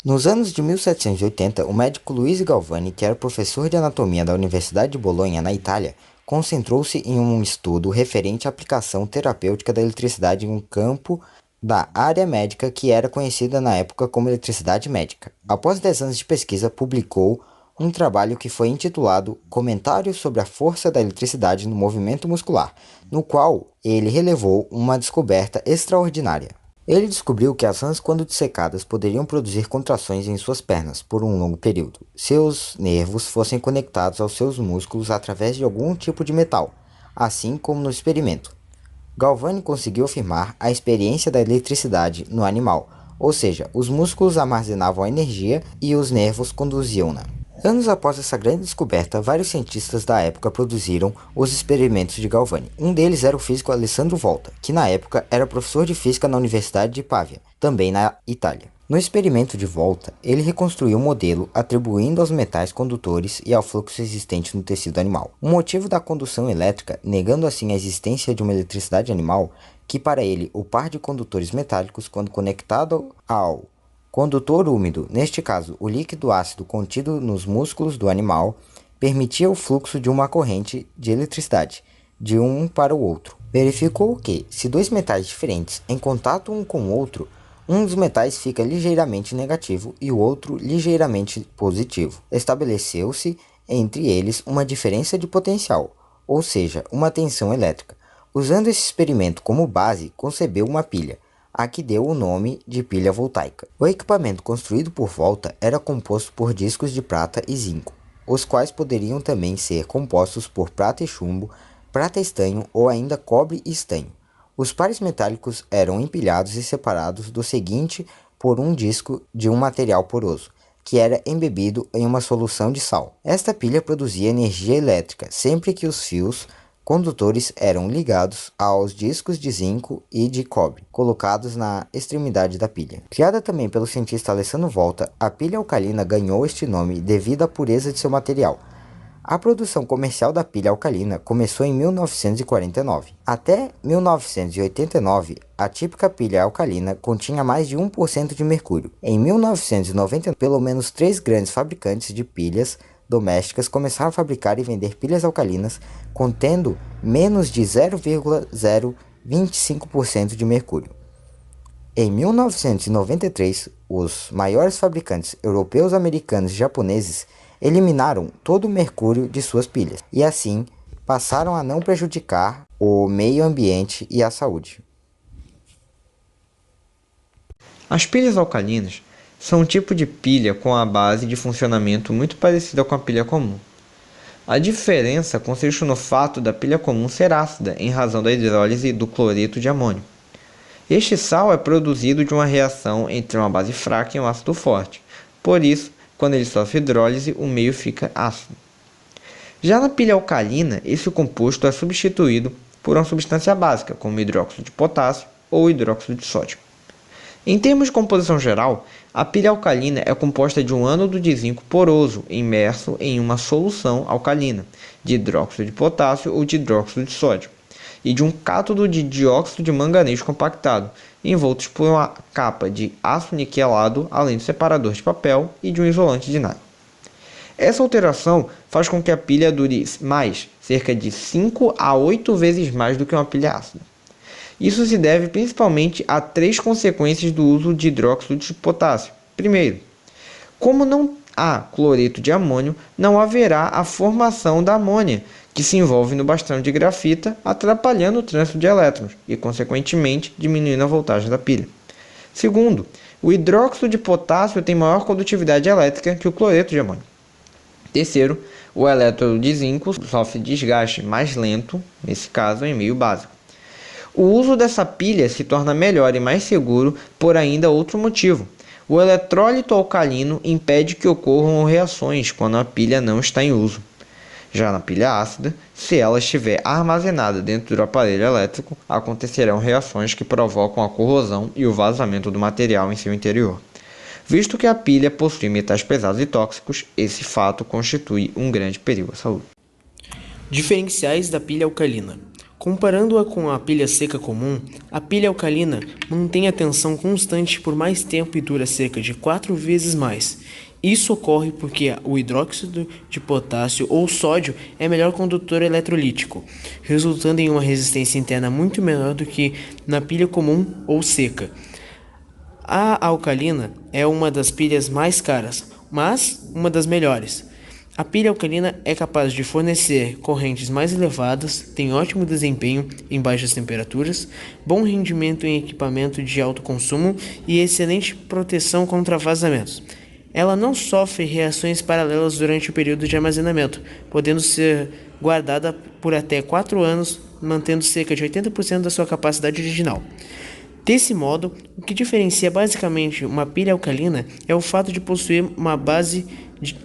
Nos anos de 1780, o médico Luigi Galvani, que era professor de anatomia da Universidade de Bolonha, na Itália, concentrou-se em um estudo referente à aplicação terapêutica da eletricidade em um campo da área médica que era conhecida na época como eletricidade médica. Após 10 anos de pesquisa, publicou um trabalho que foi intitulado Comentários sobre a Força da Eletricidade no Movimento Muscular, no qual ele relevou uma descoberta extraordinária. Ele descobriu que as rãs, quando dissecadas, poderiam produzir contrações em suas pernas por um longo período, se os nervos fossem conectados aos seus músculos através de algum tipo de metal, assim como no experimento. Galvani conseguiu afirmar a experiência da eletricidade no animal, ou seja, os músculos armazenavam a energia e os nervos conduziam-na. Anos após essa grande descoberta, vários cientistas da época produziram os experimentos de Galvani. Um deles era o físico Alessandro Volta, que na época era professor de física na Universidade de Pavia, também na Itália. No experimento de Volta, ele reconstruiu um modelo atribuindo aos metais condutores e ao fluxo existente no tecido animal. O motivo da condução elétrica, negando assim a existência de uma eletricidade animal, que para ele o par de condutores metálicos, quando conectado ao condutor úmido, neste caso o líquido ácido contido nos músculos do animal, permitia o fluxo de uma corrente de eletricidade de um para o outro. Verificou que, se dois metais diferentes em contato um com o outro, um dos metais fica ligeiramente negativo e o outro ligeiramente positivo. Estabeleceu-se entre eles uma diferença de potencial, ou seja, uma tensão elétrica. Usando esse experimento como base, concebeu uma pilha, a que deu o nome de pilha voltaica. O equipamento construído por Volta era composto por discos de prata e zinco, os quais poderiam também ser compostos por prata e chumbo, prata e estanho ou ainda cobre e estanho. Os pares metálicos eram empilhados e separados do seguinte por um disco de um material poroso, que era embebido em uma solução de sal. Esta pilha produzia energia elétrica sempre que os fios condutores eram ligados aos discos de zinco e de cobre, colocados na extremidade da pilha. Criada também pelo cientista Alessandro Volta, a pilha alcalina ganhou este nome devido à pureza de seu material. A produção comercial da pilha alcalina começou em 1949. Até 1989, a típica pilha alcalina continha mais de 1% de mercúrio. Em 1990, pelo menos 3 grandes fabricantes de pilhas domésticas começaram a fabricar e vender pilhas alcalinas contendo menos de 0,025% de mercúrio. Em 1993, os maiores fabricantes europeus, americanos e japoneses eliminaram todo o mercúrio de suas pilhas e assim passaram a não prejudicar o meio ambiente e a saúde. As pilhas alcalinas são um tipo de pilha com a base de funcionamento muito parecida com a pilha comum. A diferença consiste no fato da pilha comum ser ácida em razão da hidrólise do cloreto de amônio. Este sal é produzido de uma reação entre uma base fraca e um ácido forte. Por isso, quando ele sofre hidrólise, o meio fica ácido. Já na pilha alcalina, esse composto é substituído por uma substância básica, como hidróxido de potássio ou hidróxido de sódio. Em termos de composição geral, a pilha alcalina é composta de um ânodo de zinco poroso imerso em uma solução alcalina, de hidróxido de potássio ou de hidróxido de sódio, e de um cátodo de dióxido de manganês compactado, envoltos por uma capa de aço niquelado, além do separador de papel e de um isolante de nylon. Essa alteração faz com que a pilha dure mais, cerca de 5 a 8 vezes mais do que uma pilha ácida. Isso se deve principalmente a 3 consequências do uso de hidróxido de potássio. Primeiro, como não há cloreto de amônio, não haverá a formação da amônia, que se envolve no bastão de grafita, atrapalhando o trânsito de elétrons e, consequentemente, diminuindo a voltagem da pilha. Segundo, o hidróxido de potássio tem maior condutividade elétrica que o cloreto de amônio. Terceiro, o elétrodo de zinco sofre desgaste mais lento, nesse caso em meio básico. O uso dessa pilha se torna melhor e mais seguro por ainda outro motivo. O eletrólito alcalino impede que ocorram reações quando a pilha não está em uso. Já na pilha ácida, se ela estiver armazenada dentro do aparelho elétrico, acontecerão reações que provocam a corrosão e o vazamento do material em seu interior. Visto que a pilha possui metais pesados e tóxicos, esse fato constitui um grande perigo à saúde. Diferenciais da pilha alcalina. Comparando-a com a pilha seca comum, a pilha alcalina mantém a tensão constante por mais tempo e dura cerca de 4 vezes mais. Isso ocorre porque o hidróxido de potássio ou sódio é melhor condutor eletrolítico, resultando em uma resistência interna muito menor do que na pilha comum ou seca. A alcalina é uma das pilhas mais caras, mas uma das melhores. A pilha alcalina é capaz de fornecer correntes mais elevadas, tem ótimo desempenho em baixas temperaturas, bom rendimento em equipamento de alto consumo e excelente proteção contra vazamentos. Ela não sofre reações paralelas durante o período de armazenamento, podendo ser guardada por até 4 anos, mantendo cerca de 80% da sua capacidade original. Desse modo, o que diferencia basicamente uma pilha alcalina é o fato de possuir uma base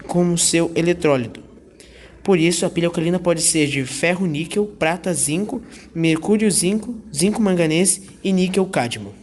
como seu eletrólito. Por isso, a pilha alcalina pode ser de ferro-níquel, prata-zinco, mercúrio-zinco, zinco-manganês e níquel-cádmio.